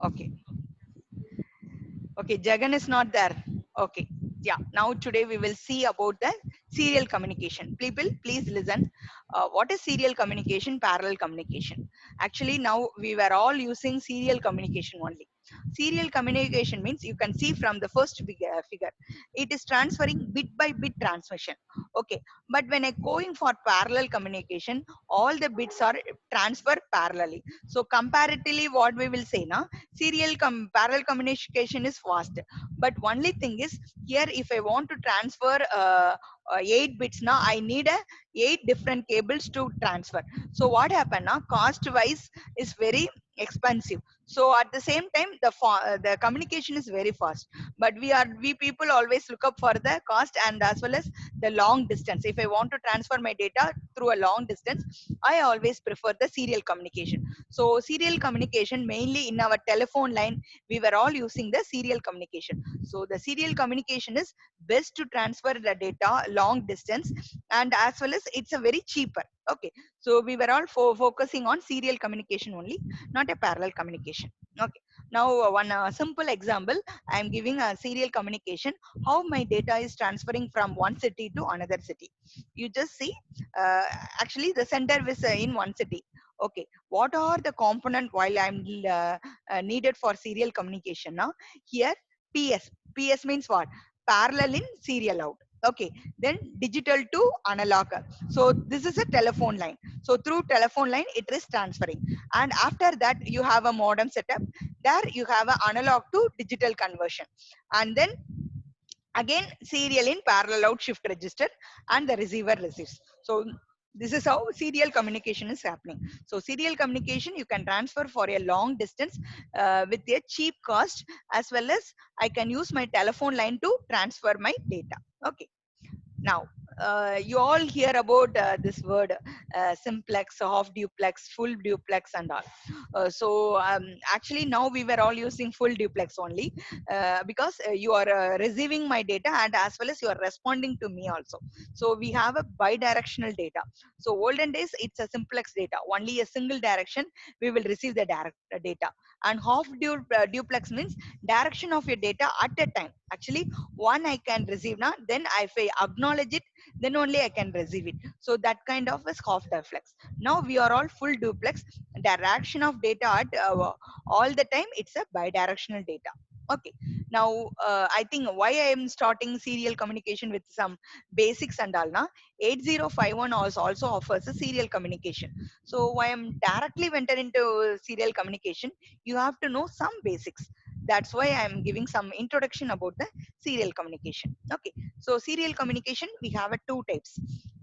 Okay. Okay, Jagan is not there. Okay. Yeah. Now today we will see about the serial communication. People, please listen. What is serial communication? Parallel communication. Actually, now we were all using serial communication only. Serial communication means you can see from the first figure. It is transferring bit by bit transmission. Okay. But when I going for parallel communication, all the bits are transferred parallelly. So comparatively, what we will say now, parallel communication is fast, but only thing is here if I want to transfer 8 bits now, I need a 8 different cables to transfer. So what happen now, cost wise is very expensive. So at the same time the communication is very fast, but we people always look up for the cost and as well as the long distance. If I want to transfer my data through a long distance, I always prefer the serial communication. So serial communication mainly in our telephone line, we were all using the serial communication. So the serial communication is best to transfer the data long distance, and as well as it's a very cheaper. Okay, so we were all focusing on serial communication only, not a parallel communication. Okay, now one simple example I am giving a serial communication, how my data is transferring from one city to another city. You just see, uh, actually the center is in one city. Okay, what are the component while I'm needed for serial communication now? Here, ps means what? Parallel in serial out. Okay, then digital to analog. So this is a telephone line. So through telephone line it is transferring, and after that you have a modem setup. There you have an analog to digital conversion, and then again serial in parallel out shift register, and the receiver receives. So this is how serial communication is happening. So serial communication you can transfer for a long distance with a cheap cost, as well as I can use my telephone line to transfer my data. Okay, now you all hear about this word simplex, half duplex, full duplex, and all. Actually, now we were all using full duplex only, because you are receiving my data and as well as you are responding to me also. So we have a bi-directional data. So olden days it's a simplex data, only a single direction we will receive the direct data, and duplex means direction of your data at a time. Actually, one I can receive now, then if I acknowledge it, then only I can receive it. So that kind of is half duplex. Now we are all full duplex. Direction of data at all the time, it's a bi-directional data. Okay, now I think why I am starting serial communication with some basics and all now. 8051 also offers a serial communication. So why I'm directly went into serial communication, you have to know some basics. That's why I'm giving some introduction about the serial communication. Okay, so serial communication we have a two types: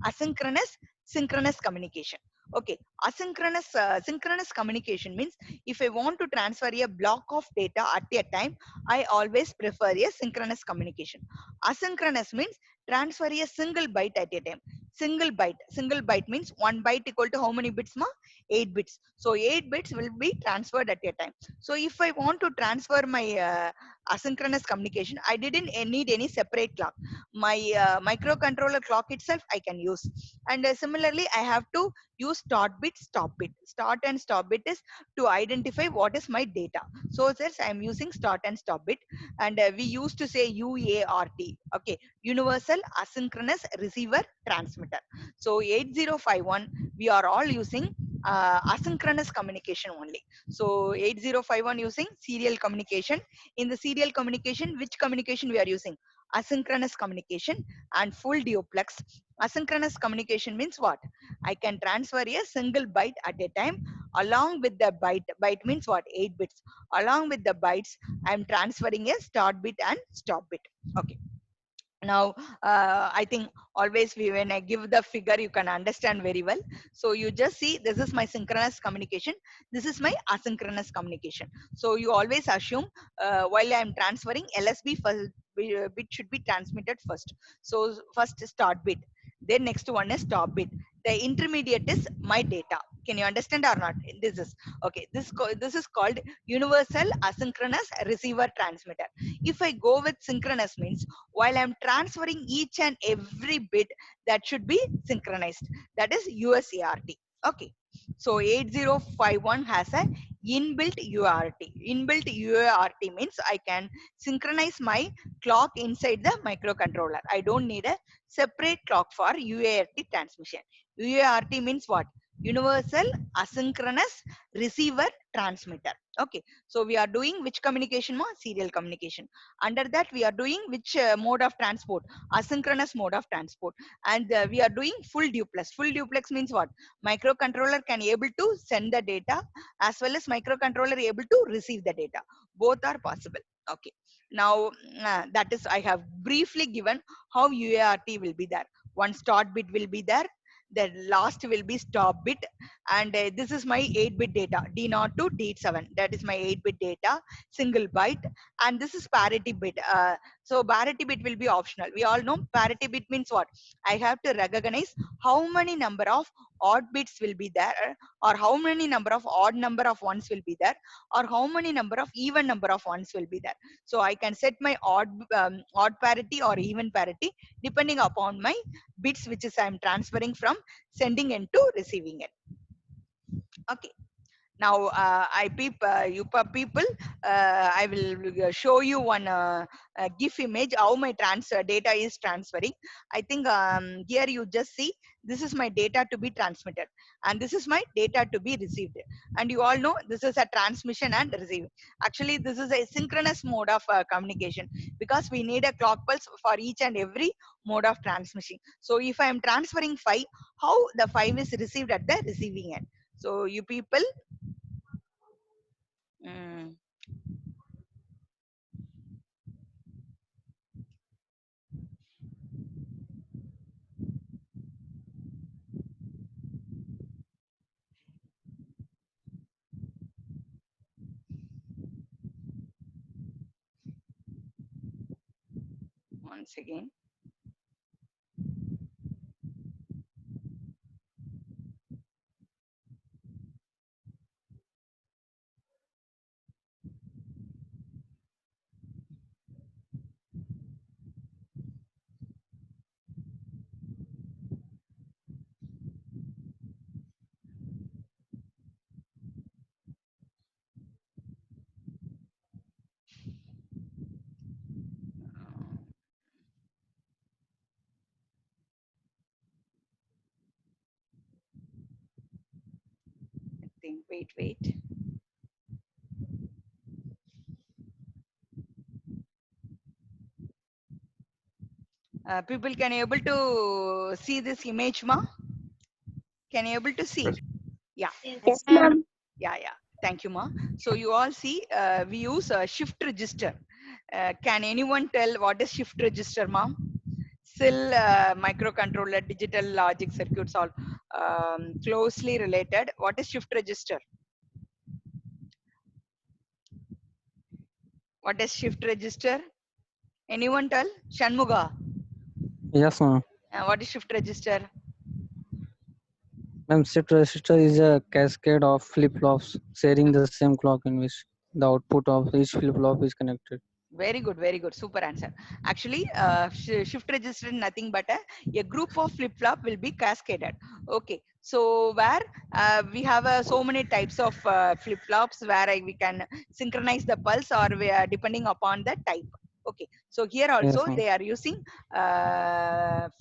asynchronous, synchronous communication. Okay, synchronous communication means if I want to transfer a block of data at a time, I always prefer a synchronous communication. Asynchronous means transfer a single byte at a time. Single byte means one byte equal to how many bits ma? 8 bits. So 8 bits will be transferred at a time. So if I want to transfer my asynchronous communication, I didn't need any separate clock. My microcontroller clock itself I can use, and similarly I have to use start bit, stop bit. Start and stop bit is to identify what is my data. So since I am using start and stop bit, and we used to say UART. Okay, universal asynchronous receiver transmitter. So 8051 we are all using asynchronous communication only. So 8051 using serial communication. In the serial communication, which communication we are using? Asynchronous communication and full duplex. Asynchronous communication means what? I can transfer a single byte at a time along with the byte. Byte means what? 8 bits. Along with the bytes, I am transferring a start bit and stop bit. Okay, now I think always when I give the figure you can understand very well. So you just see, this is my synchronous communication, this is my asynchronous communication. So you always assume while I am transferring, lsb first bit should be transmitted first. So first start bit, then next one is stop bit, the intermediate is my data. Can you understand or not? This is okay, this is called universal asynchronous receiver transmitter. If I go with synchronous means while I'm transferring each and every bit, that should be synchronized. That is USART. Okay. So 8051 has a inbuilt UART. Inbuilt UART means I can synchronize my clock inside the microcontroller. I don't need a separate clock for UART transmission. UART means what? Universal Asynchronous Receiver Transmitter. Okay, so we are doing which communication? Serial communication. Under that we are doing which mode of transport? Asynchronous mode of transport. And we are doing full duplex. Full duplex means what? Microcontroller can able to send the data as well as microcontroller able to receive the data. Both are possible. Okay, now that is I have briefly given how UART will be there. One start bit will be there, the last will be stop bit, and this is my 8-bit data, D0 to D7. That is my 8-bit data, single byte. And this is parity bit. So parity bit will be optional. We all know parity bit means what? I have to recognize how many number of odd bits will be there, or how many number of odd number of ones will be there, or how many number of even number of ones will be there. So I can set my odd parity or even parity depending upon my bits which is I'm transferring from sending end to receiving end. Okay, now people, I will show you one gif image how my data is transferring. I think here you just see, this is my data to be transmitted and this is my data to be received. And you all know this is a transmission and receiving. Actually this is a synchronous mode of communication, because we need a clock pulse for each and every mode of transmission. So if I am transferring 5, how the 5 is received at the receiving end? So you people, mm, once again, I think, wait. People can able to see this image, ma? Can you able to see? Yeah, Yes, ma'am. yeah. Thank you, ma. So you all see, we use a shift register. Can anyone tell what is shift register, ma'am? Still, microcontroller, digital logic circuits, all closely related. What is shift register? What is shift register? Anyone tell? Shanmuga, Yes, ma'am. what is shift register? Ma'am, shift register is a cascade of flip-flops sharing the same clock in which the output of each flip-flop is connected. Very good, super answer. Actually shift register is nothing but a group of flip flop will be cascaded. Okay, so where we have so many types of flip flops where we can synchronize the pulse, or we are depending upon the type. Okay, so here Yes, also ma'am. they are using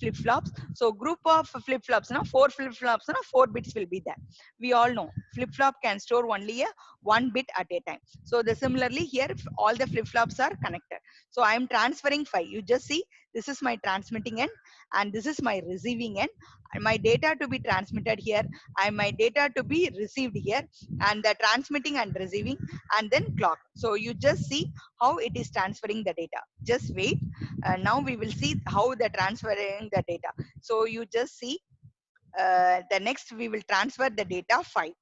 flip flops. So group of flip flops, now 4 flip flops, now 4 bits will be there. We all know flip flop can store only a 1 bit at a time. So the similarly here all the flip flops are connected. So I am transferring 5. You just see, this is my transmitting end and this is my receiving end. And my data to be transmitted here and my data to be received here, and the transmitting and receiving, and then clock. So you just see how it is transferring the data. Just wait. Now we will see how the transferring the data. So you just see, the next we will transfer the data 5.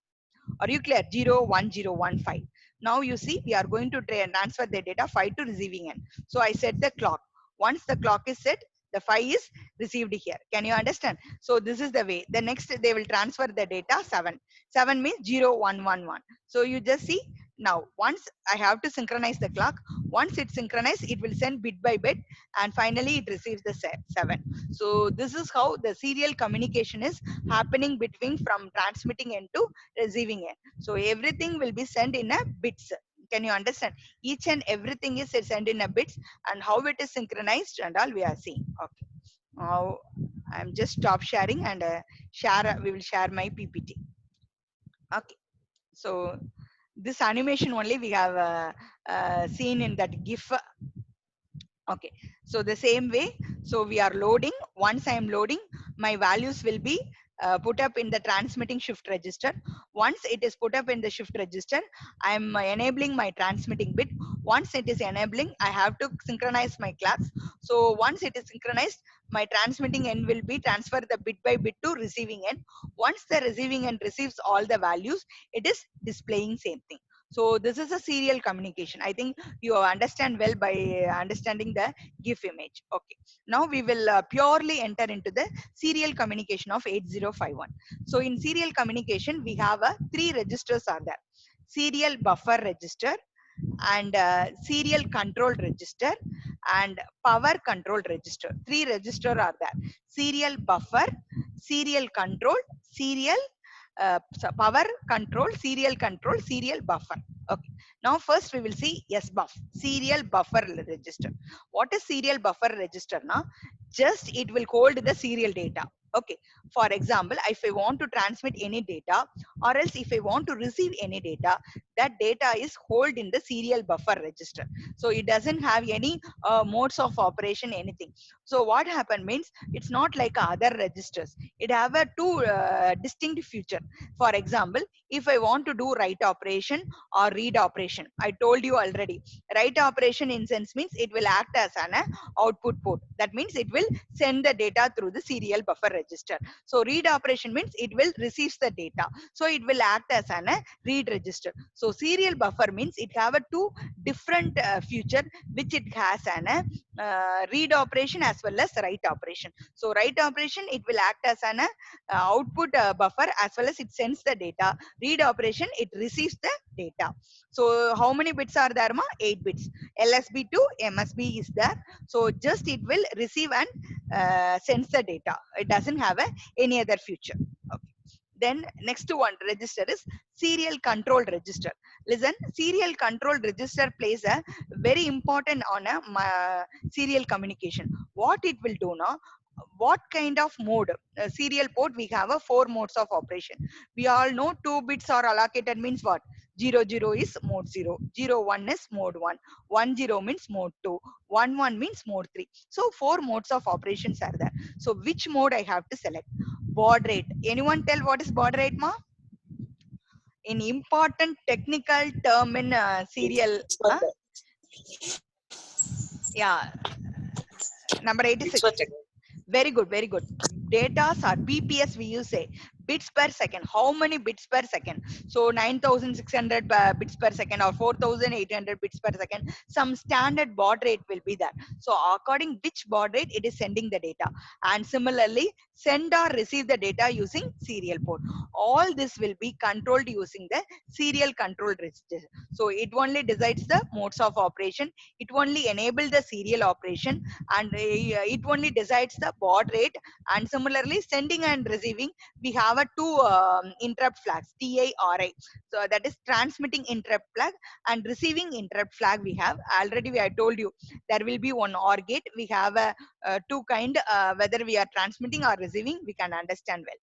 Are you clear? 01015. Now you see we are going to transfer the data 5 to receiving end. So I set the clock. Once the clock is set, the 5 is received here. Can you understand? So this is the way. The next they will transfer the data 7. 7 means 0111. So you just see, Now once I have to synchronize the clock, once it's synchronized it will send bit by bit, and finally it receives the 7. So this is how the serial communication is happening between from transmitting end to receiving end. So everything will be sent in a bits. Can you understand? Each and everything is sent in a bits, and how it is synchronized and all we are seeing. Okay, now I'm just stop sharing and we will share my PPT. Okay, so this animation only we have seen in that gif. Okay, so the same way, so we are loading. Once I am loading, my values will be put up in the transmitting shift register. Once it is put up in the shift register, I am enabling my transmitting bit. Once it is enabling, I have to synchronize my clocks. So once it is synchronized, my transmitting end will be transfer the bit by bit to receiving end. Once the receiving end receives all the values, it is displaying same thing. So this is a serial communication. I think you understand well by understanding the GIF image. Okay. Now we will purely enter into the serial communication of 8051. So in serial communication, we have three registers are there. Serial buffer register, and serial control register, and power control register. Three register are there. Serial buffer, serial control, serial power control, serial control, serial buffer. Okay. Now first we will see SBUF, serial buffer register. What is serial buffer register? Now just it will hold the serial data. Okay. For example, if I want to transmit any data, or else if I want to receive any data, that data is hold in the serial buffer register. So it doesn't have any modes of operation, anything. So what happened means, it's not like other registers. It have a two distinct feature. For example, if I want to do write operation or read operation, I told you already, write operation in sense means it will act as an output port. That means it will send the data through the serial buffer register. So read operation means it will receive the data, so it will act as an read register. So serial buffer means it have a two different feature, which it has an read operation as well as write operation. So write operation, it will act as an output buffer as well as it sends the data. Read operation, it receives the data. So how many bits are there, ma? 8 bits. LSB to MSB is there. So just it will receive and sends the data. It doesn't have any other feature. Okay. Then next one register is serial control register. Listen, serial control register plays a very important on a serial communication. What it will do now, what kind of mode? Serial port, we have a four modes of operation. We all know 2 bits are allocated means what? 00 is mode 0, 01 is mode 1, 10 means mode 2, 11 means mode 3. So four modes of operations are there. So which mode I have to select? Baud rate. Anyone tell what is baud rate, ma? An important technical term in serial. Huh? Yeah, number 86. Very good, very good. Data are BPS, we use say bits per second. How many bits per second? So 9600 bits per second or 4800 bits per second. Some standard baud rate will be there. So according which baud rate it is sending the data. And similarly, send or receive the data using serial port. All this will be controlled using the serial control register. So it only decides the modes of operation. It only enable the serial operation, and it only decides the baud rate. And similarly, sending and receiving, we have a two interrupt flags, TIRI. So that is transmitting interrupt flag, and receiving interrupt flag. We have already, I told you, there will be one OR gate. We have a two kind, whether we are transmitting or receiving, we can understand well.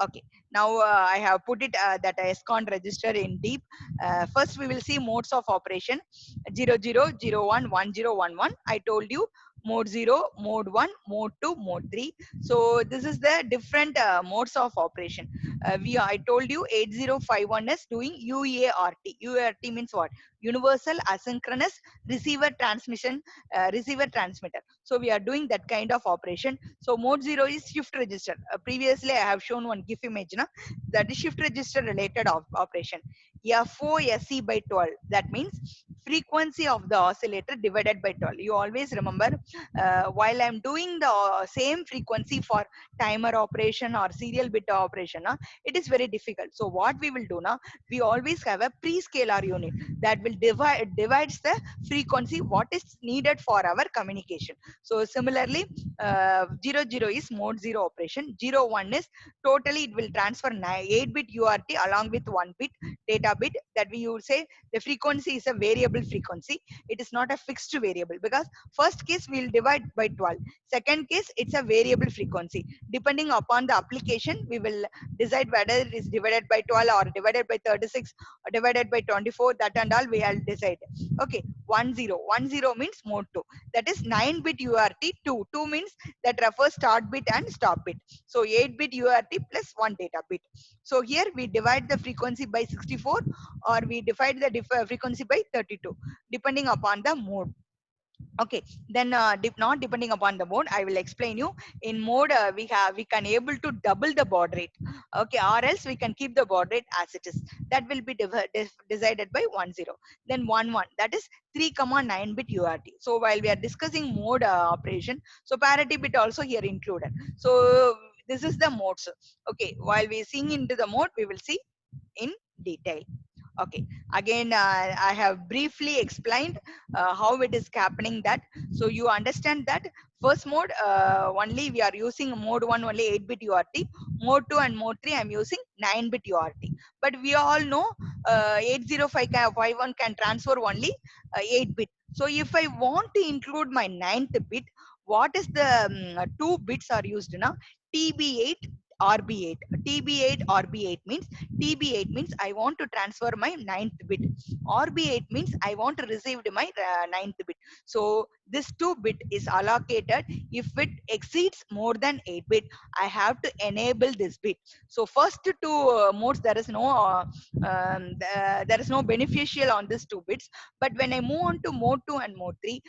Okay, now I have put it that SCON register in deep. First we will see modes of operation. 0001 1011, I told you, mode 0, mode 1, mode 2, mode 3. So this is the different modes of operation. I told you 8051 is doing UART. UART means what? Universal asynchronous receiver transmission, receiver transmitter. So we are doing that kind of operation. So mode 0 is shift register. Previously I have shown one GIF image, na? That is shift register related operation. FOSC by 12. That means frequency of the oscillator divided by 12. You always remember, while I'm doing the same frequency for timer operation or serial bit operation, it is very difficult. So what we will do now, we always have a pre-scalar unit that will divides the frequency what is needed for our communication. So similarly, 00 is mode 0 operation, 01 is totally it will transfer 8 bit URT along with 1 bit data bit. That we would say the frequency is a variable frequency, it is not a fixed variable, because first case we'll divide by 12, second case it's a variable frequency. Depending upon the application, we will decide whether it is divided by 12 or divided by 36 or divided by 24. That and all we will decide. Okay, 10 means mode 2, that is 9 bit URT. 2 means that refers start bit and stop bit. So 8 bit URT plus 1 data bit. So here we divide the frequency by 64, or we divide the frequency by 32, depending upon the mode. Okay, then not depending upon the mode, I will explain you. In mode, we can able to double the baud rate. Okay, or else we can keep the baud rate as it is. That will be decided by 10. Then 11, that is 3,9 bit URT. So while we are discussing mode operation, so parity bit also here included. So this is the modes. Okay, while we seeing into the mode, we will see in detail. Okay, again, I have briefly explained how it is happening that. So you understand that first mode, only we are using mode 1 only 8 bit URT, mode 2 and mode 3 I'm using 9 bit URT. But we all know 8051 can transfer only 8 bit. So if I want to include my ninth bit, what is the two bits are used now? TB8 RB8. TB8 RB8 means, TB8 means I want to transfer my ninth bit. RB8 means I want to receive my ninth bit. So this 2 bit is allocated. If it exceeds more than 8 bit, I have to enable this bit. So first two modes, there is no there is no beneficial on these 2 bits. But when I move on to mode 2 and mode 3,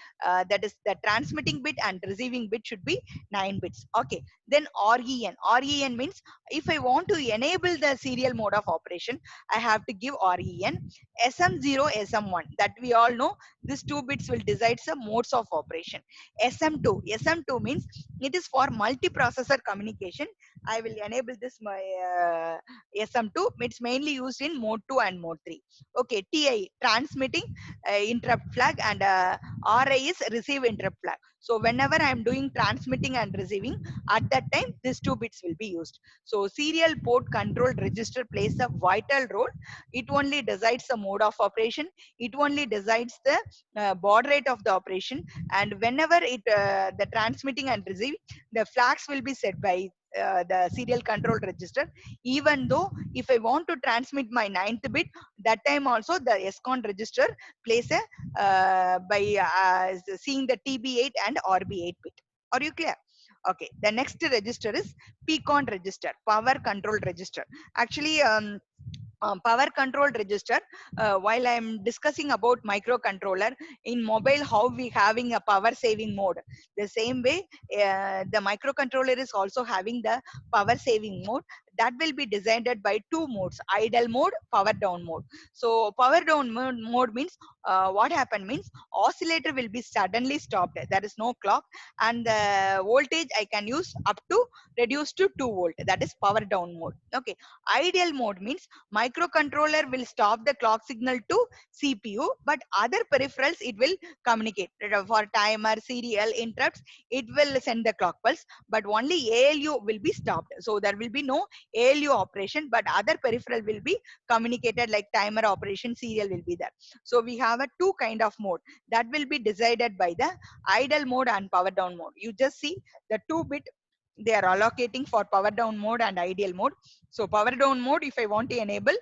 that is the transmitting bit and receiving bit should be 9 bits. Okay, then REN. REN means if I want to enable the serial mode of operation, I have to give REN. SM0, SM1, that we all know, these 2 bits will decide some modes of operation. SM2. SM2 means it is for multiprocessor communication. I will enable this my SM2. It's mainly used in mode 2 and mode 3. Okay, TI, transmitting interrupt flag, and RI is receive interrupt flag. So whenever I am doing transmitting and receiving, at that time these 2 bits will be used. So serial port control register plays a vital role. It only decides the mode of operation, it only decides the baud rate of the operation, and whenever it the transmitting and receiving, the flags will be set by the serial control register. Even though if I want to transmit my ninth bit, that time also the SCON register plays a by seeing the TB8 and RB8 bit. Are you clear? Okay, the next register is PCON register, power control register. Actually, power control register, while I am discussing about microcontroller, in mobile how we having a power saving mode, the same way the microcontroller is also having the power saving mode. That will be designed by two modes: idle mode, power down mode. So power down mode means what happened means oscillator will be suddenly stopped, there is no clock, and the voltage I can use up to reduce to 2 volt, that is power down mode. Okay, ideal mode means microcontroller will stop the clock signal to CPU, but other peripherals it will communicate. For timer, serial interrupts, it will send the clock pulse, but only ALU will be stopped. So there will be no ALU operation, but other peripheral will be communicated, like timer operation, serial will be there. So we have a two kind of mode that will be decided by the idle mode and power down mode. You just see the 2 bit they are allocating for power down mode and ideal mode. So power down mode, if I want to enable,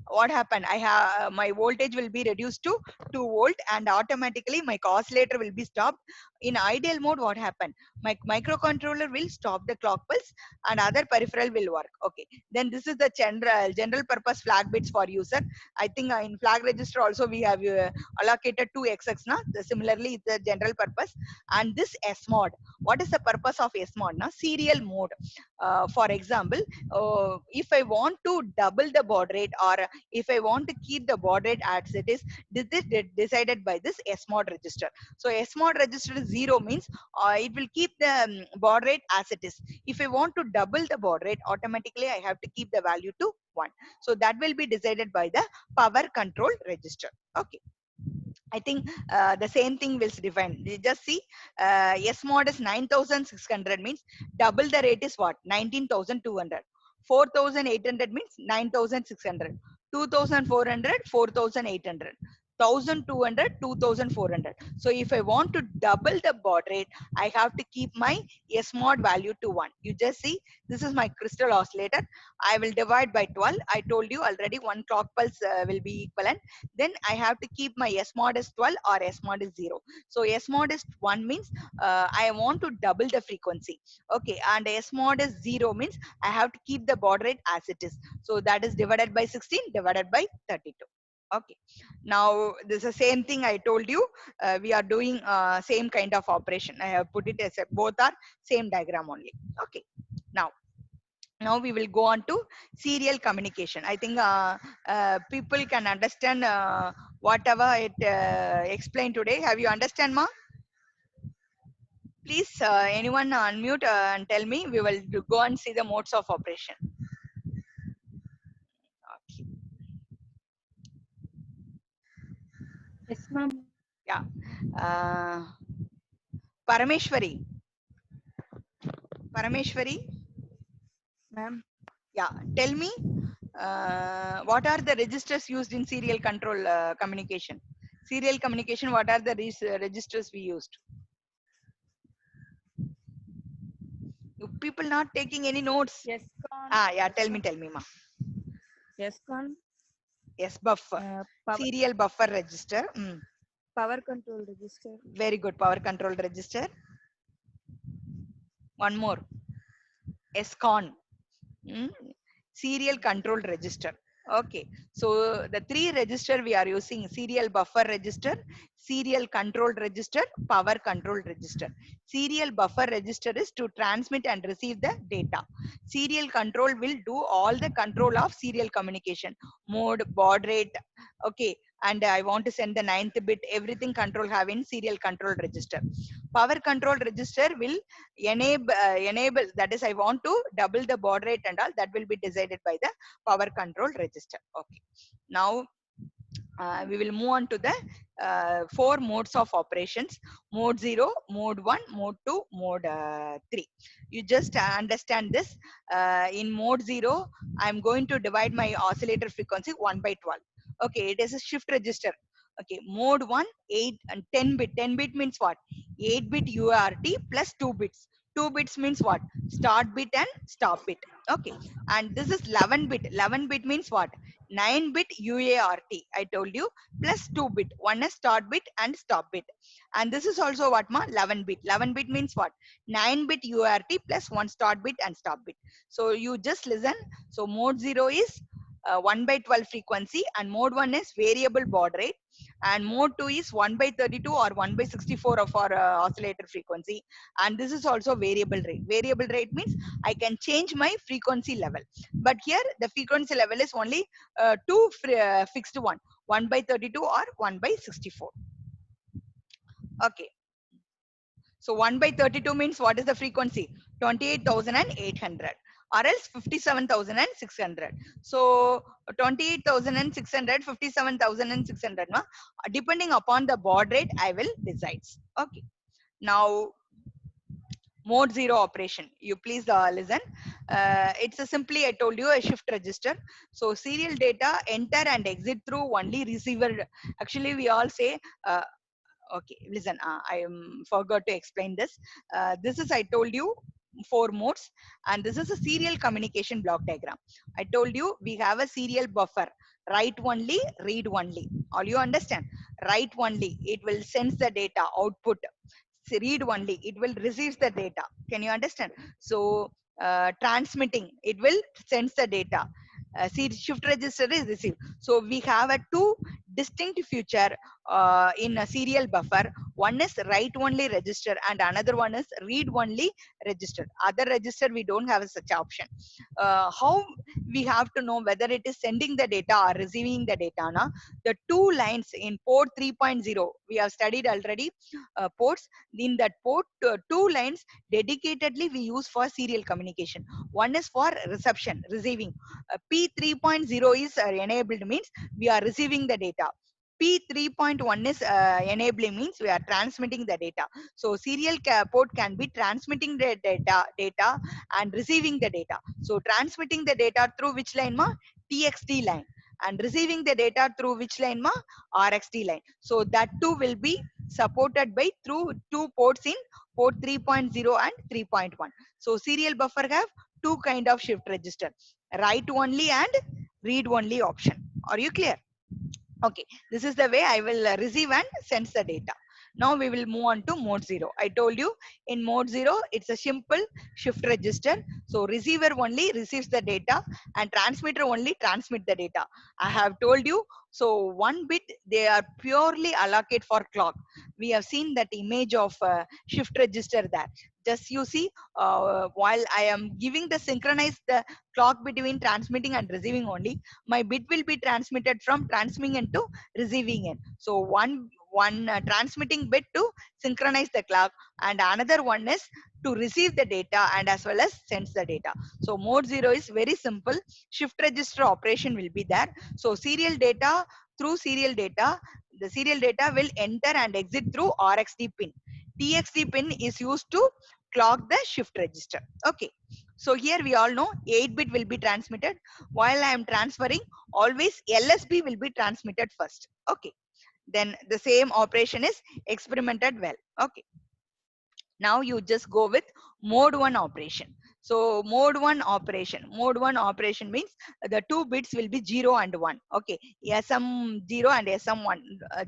what happened, I have my voltage will be reduced to 2 volt, and automatically my oscillator will be stopped. in ideal mode, what happened? My microcontroller will stop the clock pulse and other peripheral will work. Okay, then this is the general purpose flag bits for user. I think in flag register also we have allocated 2 XX now. Similarly, the general purpose. And this SMOD, what is the purpose of SMOD? Now, serial mode. For example, if I want to double the baud rate, or if I want to keep the baud rate as it is, this is decided by this SMOD register. So SMOD register 0 means it will keep the baud rate as it is. If I want to double the baud rate, automatically I have to keep the value to 1. So that will be decided by the power control register. Okay, I think the same thing will define. You just see, S mod is 9,600 means double the rate is what? 19,200. 4,800 means 9,600. 2,400, 4,800. 1,200, 2,400. So if I want to double the baud rate, I have to keep my S mod value to 1. You just see, this is my crystal oscillator. I will divide by 12. I told you already one clock pulse will be equivalent. Then I have to keep my S mod is 12 or S mod is 0. So S mod is 1 means I want to double the frequency. Okay, and S mod is 0 means I have to keep the baud rate as it is. So that is divided by 16 divided by 32. Okay, now this is the same thing I told you. We are doing same kind of operation. I have put it as a, both are same diagram only. Okay, now we will go on to serial communication. I think people can understand whatever it explained today. Have you understand, ma? Please, anyone unmute and tell me. We will go and see the modes of operation. Okay. Yes, ma'am. Yeah. Uh, Parameshwari. Parameshwari. Ma'am. Yeah. Tell me, what are the registers used in serial control communication? Serial communication. What are the registers we used? People not taking any notes. Yes, con. Ah, yeah. Yes, Tell me, ma. Yes, con. Yes, buffer. Power Serial buffer register. power control register. Very good. Power control register. One more. SCON. Mm, serial control register. Okay, so the three register we are using: serial buffer register, serial control register, power control register. Serial buffer register is to transmit and receive the data. Serial control will do all the control of serial communication: mode, baud rate. Okay, and I want to send the ninth bit, everything control have in serial control register. Power control register will enable, that is, I want to double the baud rate and all, that will be decided by the power control register. Okay, now we will move on to the 4 modes of operations: mode 0, mode 1, mode 2, mode 3. You just understand this. In mode 0, I'm going to divide my oscillator frequency 1 by 12. Okay, it is a shift register. Okay, mode 1, 8 and 10 bit. 10 bit means what? 8 bit UART plus 2 bits. 2 bits means what? Start bit and stop bit. Okay, and this is 11 bit. 11 bit means what? 9 bit UART. I told you, plus 2 bit. One is start bit and stop bit. And this is also what, ma? 11 bit. 11 bit means what? 9 bit UART plus 1 start bit and stop bit. So you just listen. So mode 0 is 1 by 12 frequency, and mode 1 is variable baud rate, and mode 2 is 1 by 32 or 1 by 64 of our oscillator frequency, and this is also variable rate. Variable rate means I can change my frequency level, but here the frequency level is only two fixed one: 1 by 32 or 1 by 64. Okay, so 1 by 32 means what is the frequency? 28,800 or else 57,600. So 28,600, 57,600, no? Depending upon the baud rate, I will decide. Okay. Now mode 0 operation. You please listen. It's a simply, I told you, a shift register. So serial data enter and exit through only receiver. Actually, we all say, okay, listen, I forgot to explain this. This is, I told you, 4 modes, and this is a serial communication block diagram. I told you we have a serial buffer: write only, read only. All you understand? Write only, it will sense the data output. read only, it will receive the data. Can you understand? So transmitting, it will sends the data. Shift register is received. So we have a two distinct feature in a serial buffer. One is write only register and another one is read only register. Other register we don't have such option. How we have to know whether it is sending the data or receiving the data? Na? The two lines in port 3.0 we have studied already. Ports in that port, two lines dedicatedly we use for serial communication. One is for reception, receiving. P 3.0 is enabled, means we are receiving the data. P 3.1 is enabling, means we are transmitting the data. So serial port can be transmitting the data and receiving the data. So transmitting the data through which line ma? TXT line, and receiving the data through which line ma? RXT line. So that too will be supported by through two ports in port 3.0 and 3.1. So serial buffer have two kind of shift register, write only and read only option. Are you clear? Okay, this is the way I will receive and send the data. Now we will move on to mode 0. I told you in mode 0, it's a simple shift register. So receiver only receives the data and transmitter only transmit the data. I have told you, so one bit they are purely allocate for clock. We have seen that image of shift register there. Just you see, while I am giving the synchronized the clock between transmitting and receiving only, my bit will be transmitted from transmitting end to receiving end. So one transmitting bit to synchronize the clock, and another one is to receive the data and as well as sends the data. So mode 0 is very simple. Shift register operation will be there. So serial data, through serial data, the serial data will enter and exit through RXD pin. TXD pin is used to clock the shift register. Okay. So here we all know 8-bit will be transmitted. While I am transferring, always LSB will be transmitted first. Okay. Then the same operation is experimented well. Okay. Now you just go with mode 1 operation. So mode 1 operation means the two bits will be 0 and 1. Okay, SM0 and SM1,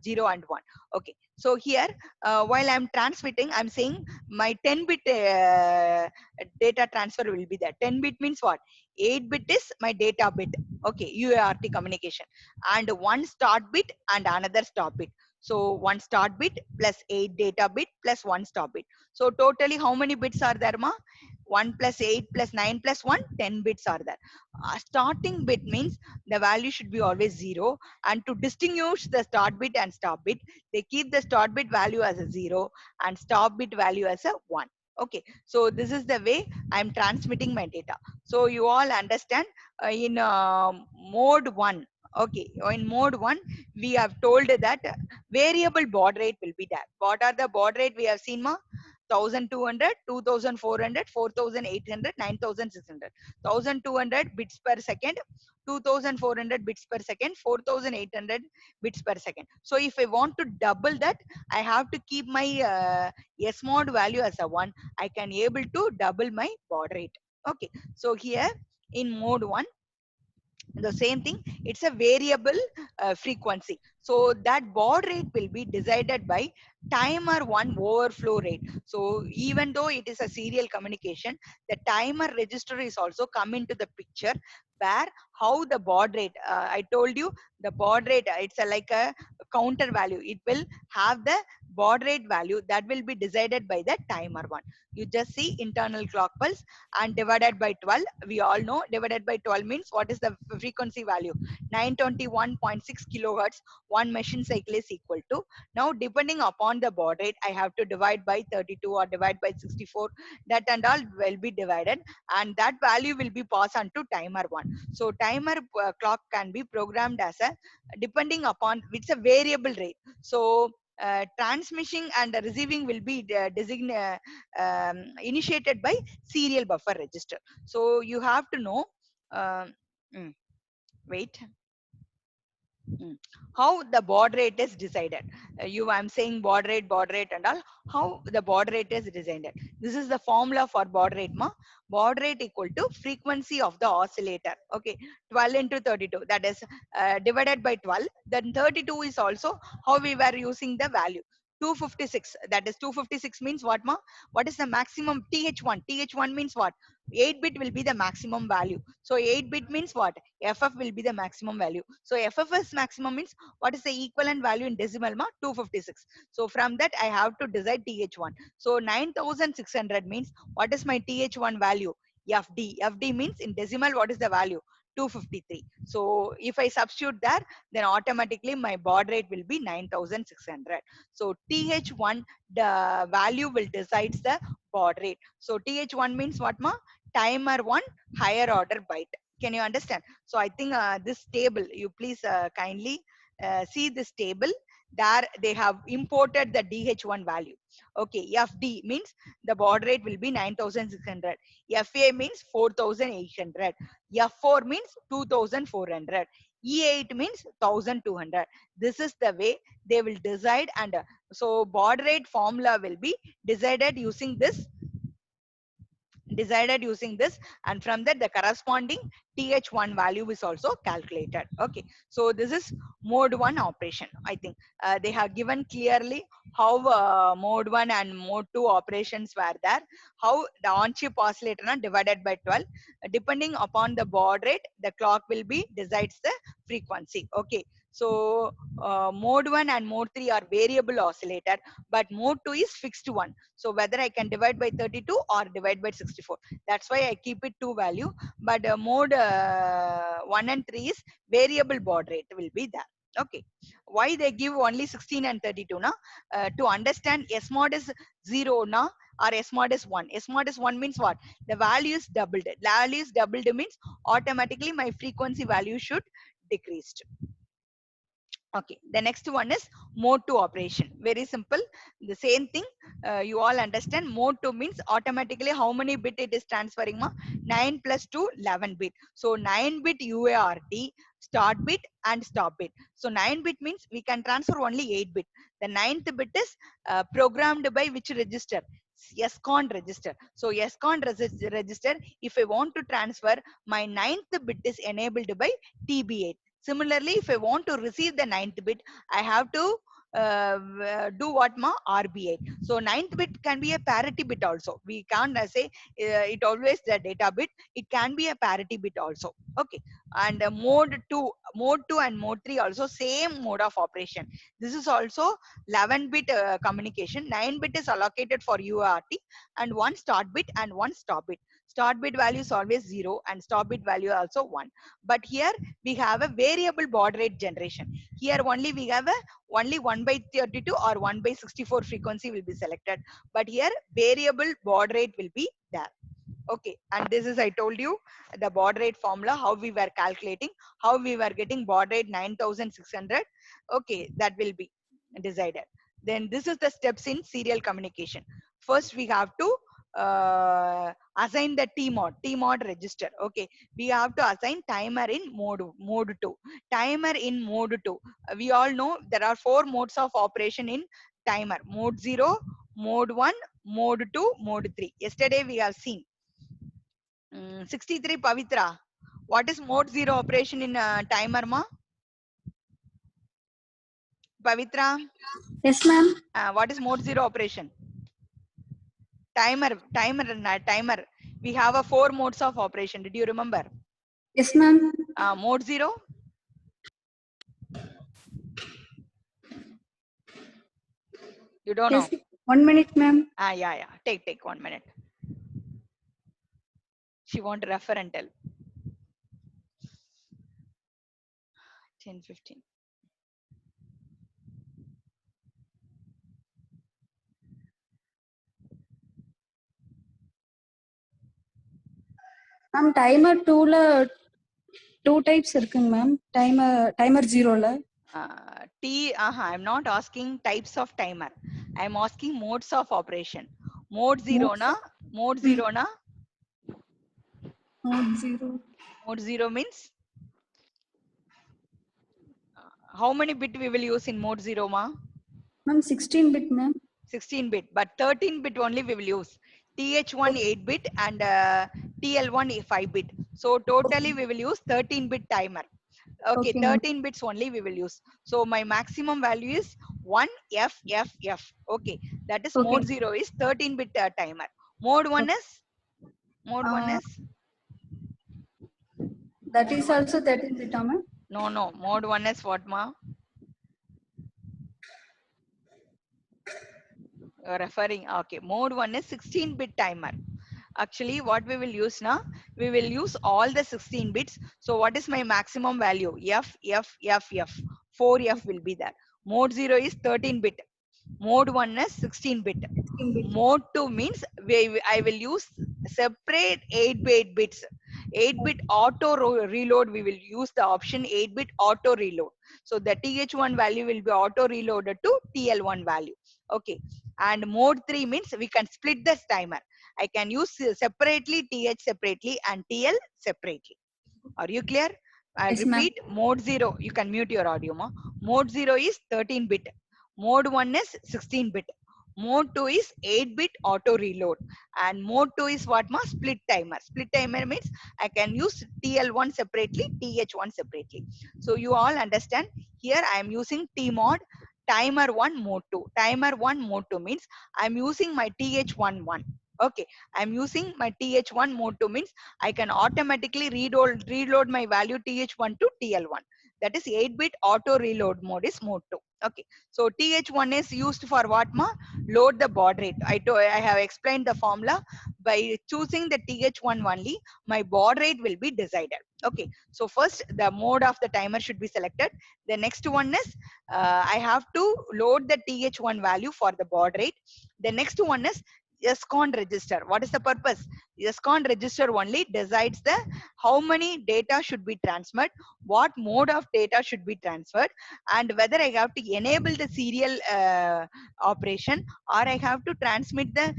0 and 1. Okay, so here while I'm transmitting, I'm saying my 10-bit data transfer will be there. 10-bit means what? 8-bit is my data bit. Okay, UART communication, and one start bit and another stop bit. So one start bit plus 8 data bit plus one stop bit. So totally how many bits are there, ma? 1 plus 8 plus 9 plus 1, 10 bits are there. Starting bit means the value should be always 0. And to distinguish the start bit and stop bit, they keep the start bit value as a 0 and stop bit value as a 1. Okay, so this is the way I'm transmitting my data. So you all understand in mode 1. Okay, in mode 1, we have told that variable baud rate will be there. What are the baud rate we have seen, ma? 1200, 2400, 4800, 9600. 1200 bits per second, 2400 bits per second, 4800 bits per second. So if I want to double that, I have to keep my S mod value as a 1. I can able to double my baud rate. Okay, so here in mode 1, the same thing, it's a variable frequency. So that baud rate will be decided by timer 1 overflow rate. So even though it is a serial communication, the timer register is also come into the picture, where how the baud rate, I told you the baud rate, it's a, like a counter value. It will have the baud rate value that will be decided by the timer 1. You just see internal clock pulse and divided by 12. We all know divided by 12 means what is the frequency value? 921.6 kilohertz. One machine cycle is equal to. Now depending upon the baud rate, I have to divide by 32 or divide by 64. That and all will be divided, and that value will be passed on to timer 1. So timer clock can be programmed as a, depending upon, it's a variable rate. So transmitting and receiving will be initiated by serial buffer register. So you have to know, um, mm, wait, how the baud rate is decided. I'm saying baud rate and all, how the baud rate is decided. This is the formula for baud rate, ma. Baud rate equal to frequency of the oscillator. Okay, 12 into 32, that is divided by 12. Then 32 is also how we were using the value. 256. That is 256 means what ma? What is the maximum th1? Th1 means what? 8 bit will be the maximum value. So 8 bit means what? FF will be the maximum value. So FF's maximum means what is the equivalent value in decimal ma? 256. So from that I have to decide th1. So 9600 means what is my th1 value? FD. FD means in decimal what is the value? 253. So if I substitute that, then automatically my baud rate will be 9600. So th1, the value will decides the baud rate. So th1 means what ma? Timer 1 higher order byte. Can you understand? So I think this table, you please kindly see this table. There they have imported the dh1 value. Okay, fd means the baud rate will be 9600. fa means 4800. F4 means 2400. E8 means 1200. This is the way they will decide, and so baud rate formula will be decided using this, and from that the corresponding th1 value is also calculated. Okay, so this is mode 1 operation. I think they have given clearly how mode 1 and mode 2 operations were there, how the on chip oscillator are divided by 12. Depending upon the baud rate, the clock will be decides the frequency. Okay, so mode 1 and mode 3 are variable oscillator, but mode 2 is fixed one. So whether I can divide by 32 or divide by 64, that's why I keep it two value. But mode 1 and 3 is variable baud rate will be there. Okay, why they give only 16 and 32 na? To understand s mod is 0 na, or s mod is 1. S mod is 1 means what? The value is doubled. Value is doubled means automatically my frequency value should decreased. Okay, the next one is mode 2 operation. Very simple. The same thing. You all understand. Mode 2 means automatically how many bit it is transferring ma? 9 plus 2, 11 bit. So 9 bit UART, start bit and stop bit. So 9 bit means we can transfer only 8 bit. The ninth bit is programmed by which register? SCON register. So SCON register, if I want to transfer, my ninth bit is enabled by TB8. Similarly, if I want to receive the ninth bit, I have to do what ma? RB8. So ninth bit can be a parity bit also. We can't say it always the data bit. It can be a parity bit also. Okay, and mode 2 and mode 3 also same mode of operation. This is also 11 bit communication. 9 bit is allocated for UART, and one start bit and one stop bit. Start bit value is always 0 and stop bit value also 1. But here we have a variable baud rate generation. Here only we have a only 1 by 32 or 1 by 64 frequency will be selected. But here variable baud rate will be there. Okay, and this is I told you the baud rate formula, how we were calculating, how we were getting baud rate 9600. Okay, that will be decided. Then this is the steps in serial communication. First we have to assign the T mod register. Okay, we have to assign timer in mode 2. Timer in mode 2. We all know there are 4 modes of operation in timer: mode 0, mode 1, mode 2, mode 3. Yesterday we have seen. 63 Pavitra. What is mode 0 operation in timer ma? Pavitra. Yes, ma'am. What is mode 0 operation? Timer. We have a 4 modes of operation. Did you remember? Yes, ma'am. Mode 0. You don't know. 1 minute, ma'am. Yeah. Take 1 minute. She want to refer and tell. 10:15. Ma'am, timer 2ல 2 types இருக்குங்க ma'am. Timer 0ல. I'm not asking types of timer. I'm asking modes of operation. Mode 0 na? Mode 0 na? Mode 0. Mode 0 means how many bit we will use in mode 0 ma? Ma'am, 16 bit, ma'am. 16 bit, but 13 bit only we will use. TH1 8 bit and TL1 5 bit. So totally we will use 13 bit timer. Okay, Okay, ma'am. 13 bits only we will use. So my maximum value is 1 FFF. Okay, that is Okay. mode 0 is 13-bit timer. Mode 1 is mode 1 Uh, is that mode is 1. also 13 bit, ma'am. No, mode 1 is what, ma? You're referring. Okay, mode 1 is 16-bit timer. Actually, what we will use now, we will use all the 16 bits. So what is my maximum value? F. 4F will be there. Mode 0 is 13-bit. Mode 1 is 16-bit. 16 bit. Mode 2 means I will use separate 8-bit bits. 8-bit auto reload, we will use the option 8-bit auto reload. So the TH1 value will be auto reloaded to TL1 value. Okay. And mode 3 means we can split this timer. I can use separately TH separately and TL separately. Are you clear? I'll Yes, ma'am. repeat. Mode 0, you can mute your audio. Ma. Mode 0 is 13-bit. Mode 1 is 16-bit. Mode 2 is 8-bit auto reload. And mode 2 is what? Ma? Split timer. Split timer means I can use TL1 separately, TH1 separately. So you all understand. Here I am using T mod timer 1 mode 2. Timer 1 mode 2 means I am using my TH11. Okay, I am using my TH1 mode 2 means I can automatically reload my value TH1 to TL1. That is 8-bit auto reload mode is mode 2. Okay. So TH1 is used for what, ma? Load the baud rate. I have explained the formula. By choosing the TH1 only, my baud rate will be decided. Okay. So first the mode of the timer should be selected. The next one is I have to load the TH1 value for the baud rate. The next one is SCON register. What is the purpose? SCON register only decides the how many data should be transferred, what mode of data should be transferred, and whether I have to enable the serial operation, or I have to transmit the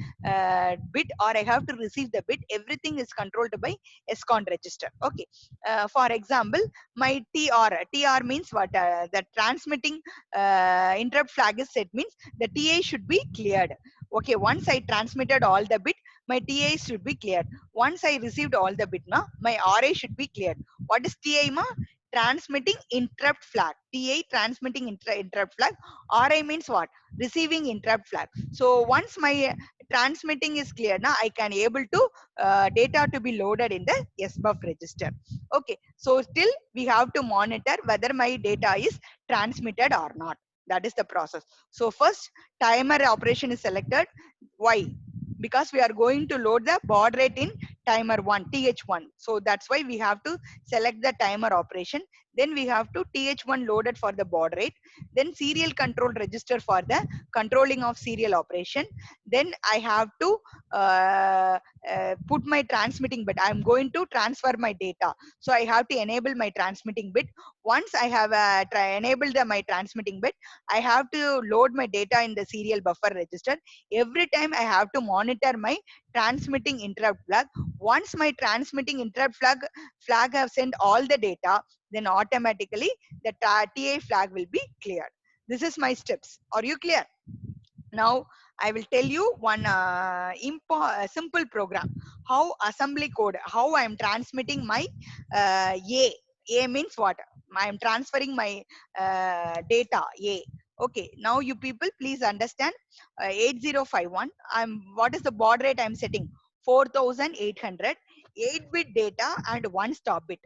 bit, or I have to receive the bit. Everything is controlled by SCON register. Okay. For example, my TR means what? The transmitting interrupt flag is set means the TA should be cleared. Okay, once I transmitted all the bit, my TA should be cleared. Once I received all the bit, na, my RA should be cleared. What is TA, ma? Transmitting interrupt flag. TA transmitting interrupt flag. RA means what? Receiving interrupt flag. So once my transmitting is clear, now I can able to data to be loaded in the SBUF register. Okay, so still we have to monitor whether my data is transmitted or not. That is the process. So first timer operation is selected. Why? Because we are going to load the baud rate in timer 1 th1, so that's why we have to select the timer operation. Then we have to th1 loaded for the baud rate, then serial control register for the controlling of serial operation. Then I have to uh, put my transmitting bit. I'm going to transfer my data, so I have to enable my transmitting bit. Once I have enabled my transmitting bit, I have to load my data in the serial buffer register. Every time I have to monitor my transmitting interrupt flag. Once my transmitting interrupt flag have sent all the data, then automatically the ta flag will be cleared. This is my steps. Are you clear? Now I will tell you one simple program, how assembly code, how I am transmitting my a means what? I am transferring my data a. Okay, now you people please understand. 8051, I'm what is the baud rate I'm setting? 4800. 8-bit data and one stop bit.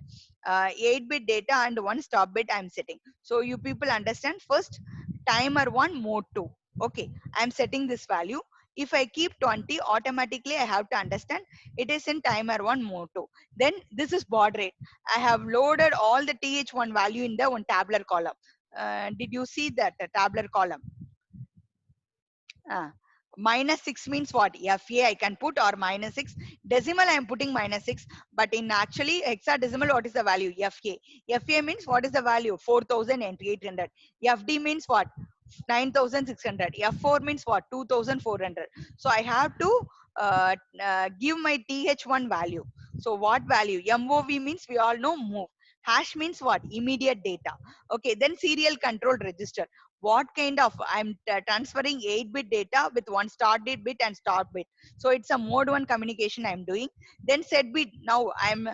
8-bit data and one stop bit I'm setting. So you people understand. First, timer 1 mode 2. Okay, I'm setting this value. If I keep 20, automatically I have to understand it is in timer 1 mode 2. Then this is baud rate. I have loaded all the th1 value in the one tabular column. Did you see that tabular column? Ah, -6 means what? FA I can put, or -6. Decimal I am putting -6. But in actually hexadecimal, what is the value? FA. FA means what is the value? 4800. FD means what? 9600. F4 means what? 2400. So I have to give my TH1 value. So what value? MOV means we all know move. Hash means what? Immediate data. Okay, then serial control register. What kind of I'm transferring 8-bit data with one start bit and stop bit. So it's a mode 1 communication I'm doing. Then set bit. Now I'm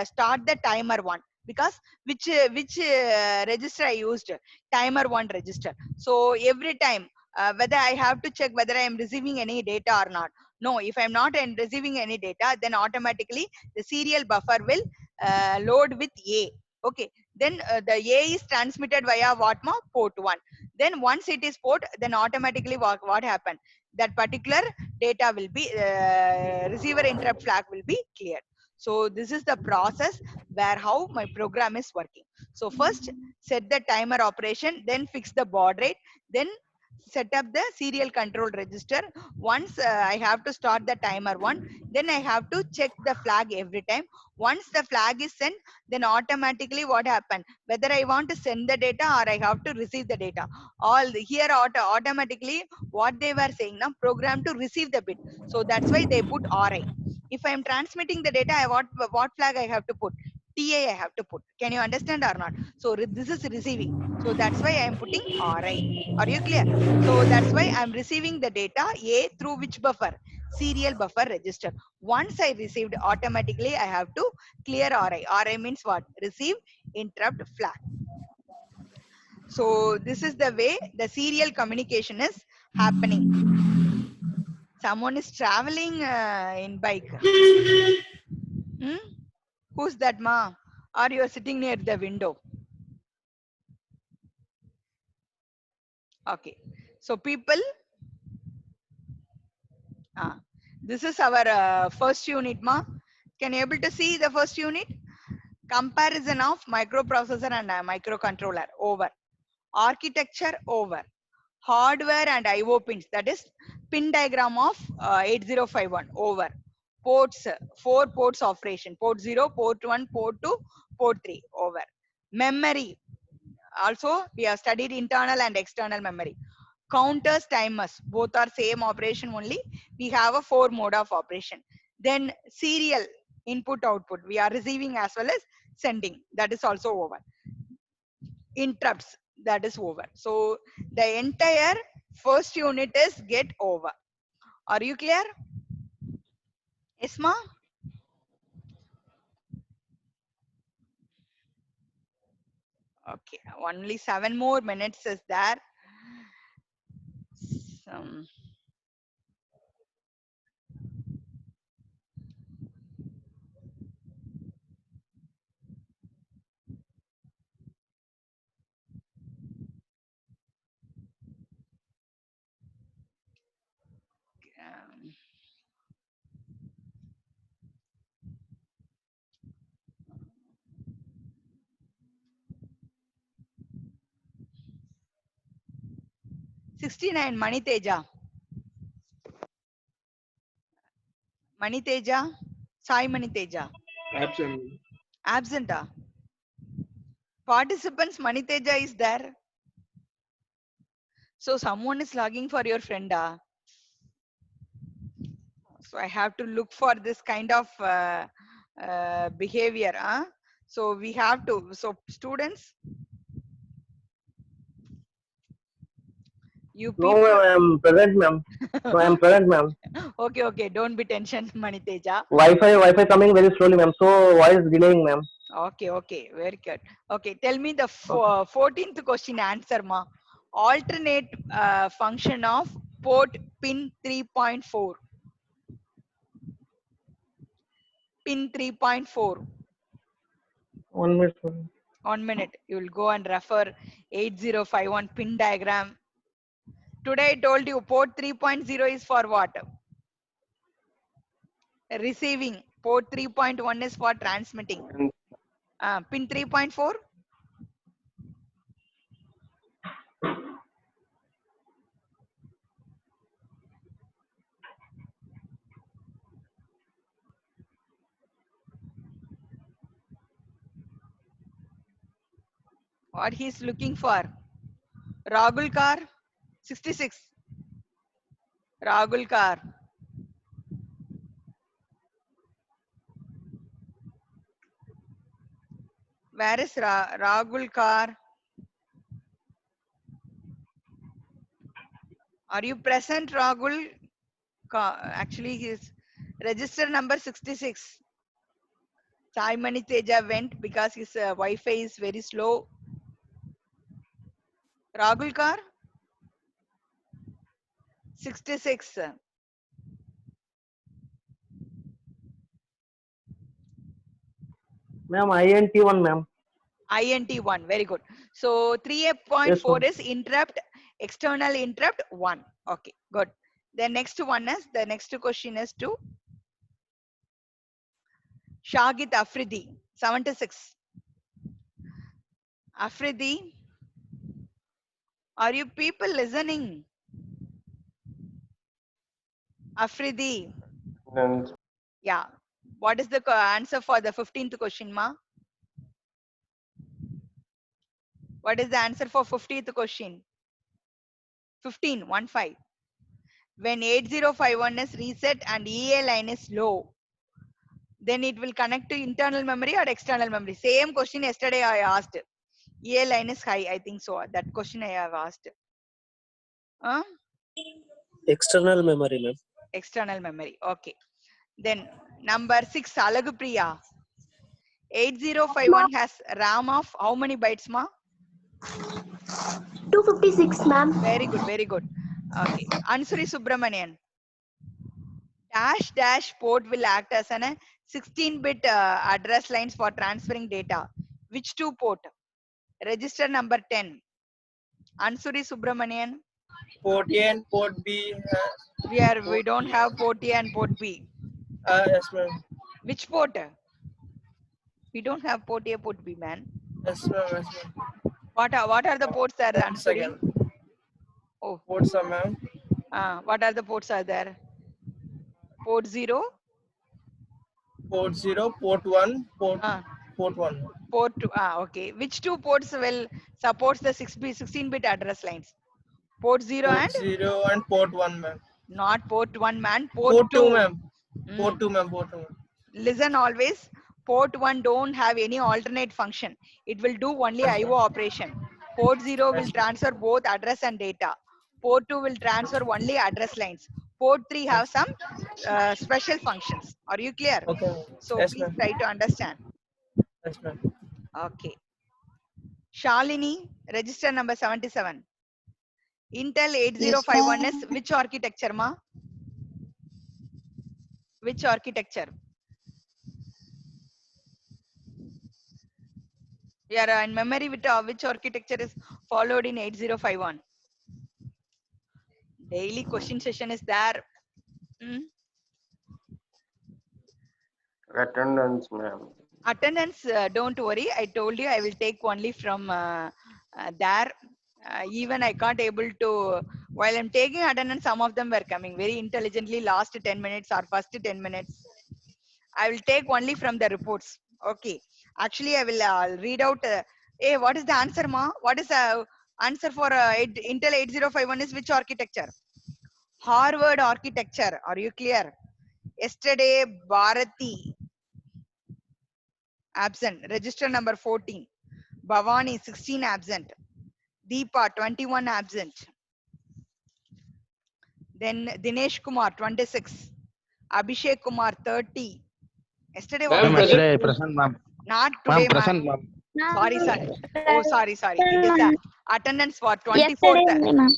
start the timer 1. because which register I used, timer 1 register. So every time whether I have to check whether I am receiving any data or not. No, if I'm not receiving any data, then automatically the serial buffer will load with A. Okay, then the A is transmitted via what ma port 1. Then once it is port, then automatically what happened, that particular data will be receiver interrupt flag will be cleared. So this is the process where how my program is working. So first set the timer operation, then fix the baud rate, then set up the serial control register. Once I have to start the timer 1, then I have to check the flag every time. Once the flag is sent, then automatically what happened, whether I want to send the data or I have to receive the data, all here automatically what they were saying now, program to receive the bit. So that's why they put RI. If I am transmitting the data, what flag I have to put, TA I have to put. Can you understand or not? So this is receiving, so that's why I am putting RI. Are you clear? So that's why I'm receiving the data A through which buffer, serial buffer register. Once I received, automatically I have to clear RI. RI means what, receive interrupt flag. So this is the way the serial communication is happening. Someone is traveling in bike. Hmm? Who's that ma? Or you are sitting near the window? Okay. So people, this is our first unit ma. Can you able to see the first unit? Comparison of microprocessor and microcontroller over. Architecture over. Hardware and IO pins, that is pin diagram of 8051 over. Ports, 4 ports operation, port 0, port 1, port 2, port 3 over. Memory, also we have studied internal and external memory. Counters, timers, both are same operation only. We have a 4 mode of operation. Then serial input output, we are receiving as well as sending, that is also over. Interrupts, that is over. So the entire first unit is get over. Are you clear? Isma? Okay, only 7 more minutes is there. Some 69 Maniteja. Maniteja? Sai Maniteja. Absent. Absent. Participants Maniteja is there. So someone is logging for your friend. So I have to look for this kind of behavior. So we have to. So students, you No, people. ma'am, I am present, ma'am. No, I am present, ma'am. Okay, okay. Don't be tension, Maniteja. Wi-Fi coming very slowly, ma'am. So voice delaying, ma'am. Okay, okay. Very good. Okay, tell me the Okay. 14th question answer, ma. Alternate function of port pin 3.4. Pin 3.4. 1 minute. Sir. 1 minute. You will go and refer 8051 pin diagram. Today I told you port 3.0 is for what? Receiving. Port 3.1 is for transmitting. And Pin 3.4. What he's looking for? Ragul Kar 66. Ragul Kar. Where is Ragul Kar? Are you present, Ragul? Actually, his register number 66. Sai Maniteja went because his Wi-Fi is very slow. Rahul Kar 66. Ma'am, INT1, ma'am. INT1, very good. So Yes, 3.4 ma'am. is interrupt, external interrupt 1. Okay, good. The next one is, the next question is to Shagit Afridi, 76. Afridi, are you people listening? Afridi, Attendance. yeah. What is the answer for the 15th question, ma? What is the answer for 15th question? 15, 1 5. When 8051 is reset and EA line is low, then it will connect to internal memory or external memory. Same question yesterday I asked. EA line is high, I think so. That question I have asked. Huh? External memory, ma'am. External memory. Okay. Then number 6, Alagupriya. 8051 has RAM of how many bytes, ma? 256, ma'am. Very good, very good. Okay. Ansuri Subramanian. Dash dash port will act as an 16-bit address lines for transferring data. Which two port? Register number 10. Ansuri Subramanian. Port A and port B. We don't have port A and port B. Yes, ma'am. Which port? We don't have port A, port B, man. Yes, ma'am. Yes, ma'am. What are the ports there, One Ansuri? second. Oh, Ports are, ma'am. what are the ports are there? Port 0, Port 0, port 1, port 1. port 2. Okay. Which two ports will support the 16-bit address lines? Port 0 Port and 0 and port 1, ma'am. not port 1, man. Port Port 2, 2. ma'am. Mm. Port 2, ma'am. Port 2, ma'am. Listen always. Port 1 don't have any alternate function. It will do only Yes, IO ma'am. operation. Port 0 will Yes, ma'am. transfer both address and data. Port 2 will transfer only address lines. Port 3 have Yes. some special functions. Are you clear? Okay, ma'am. So Yes, please ma'am. try to understand. Yes, ma'am. Okay. Shalini, register number 77. Intel Yes, 8051 is which architecture, ma? Which architecture? Yeah, in memory with which architecture is followed in 8051? Daily question session is there. Hmm? Attendance, ma'am. Attendance, don't worry. I told you I will take only from there. Even I can't able to, while I'm taking attendance, some of them were coming very intelligently last 10 minutes or first 10 minutes. I will take only from the reports. Okay. Actually, I will read out. Hey, what is the answer, ma? What is the answer for Intel 8051 is which architecture? Harvard architecture. Are you clear? Yesterday, Bharati absent. Register number 14. Bhavani 16 absent. Deepa 21 absent. Then Dinesh Kumar 26. Abhishek Kumar 30. Yesterday what Ma'am, is the date? yesterday I present, ma'am. Not Ma'am, today, present, man. ma'am. Sorry, sorry. Oh, sorry. It is the attendance for Yesterday 24th. only, ma'am.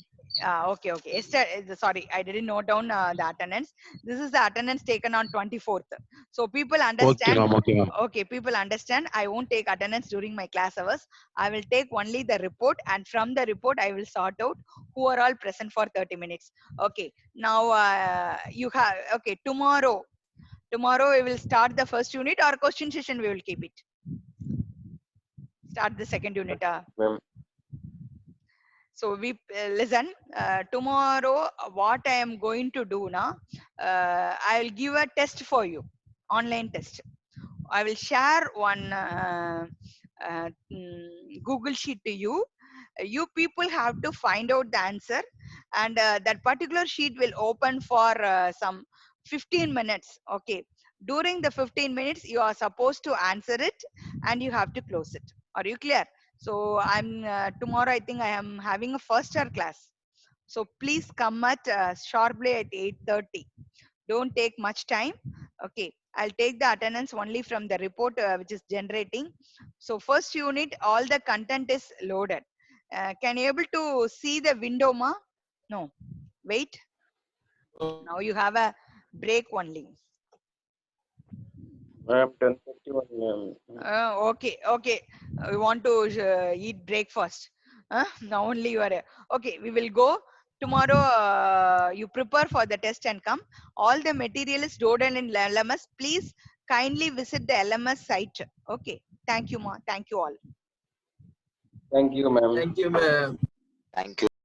Okay. Yesterday, sorry, I didn't note down the attendance. This is the attendance taken on 24th. So people Okay, understand. ma'am. Okay, ma'am. Okay, people understand. I won't take attendance during my class hours. I will take only the report, and from the report, I will sort out who are all present for 30 minutes. Okay. Now you have. Okay, tomorrow. Tomorrow we will start the first unit or question session. We will keep it. Start the second unit. Ma'am. So we listen tomorrow. What I am going to do now, I'll give a test for you, online test. I will share one Google sheet to you. You people have to find out the answer, and that particular sheet will open for some 15 minutes. Okay. During the 15 minutes, you are supposed to answer it, and you have to close it. Are you clear? So I'm tomorrow. I think I am having a first year class. So please come at sharply at 8:30. Don't take much time. Okay. I'll take the attendance only from the report which is generating. So first unit, all the content is loaded. Can you able to see the window, ma? No. Wait. Now you have a break only. Ma'am, 10:51, ma'am. Okay, okay. We want to eat breakfast. Now only you are okay. We will go tomorrow. You prepare for the test and come. All the material is loaded in LMS. Please kindly visit the LMS site. Okay. Thank you, ma. Thank you all. Thank you, ma'am. Thank you, ma'am. Thank you.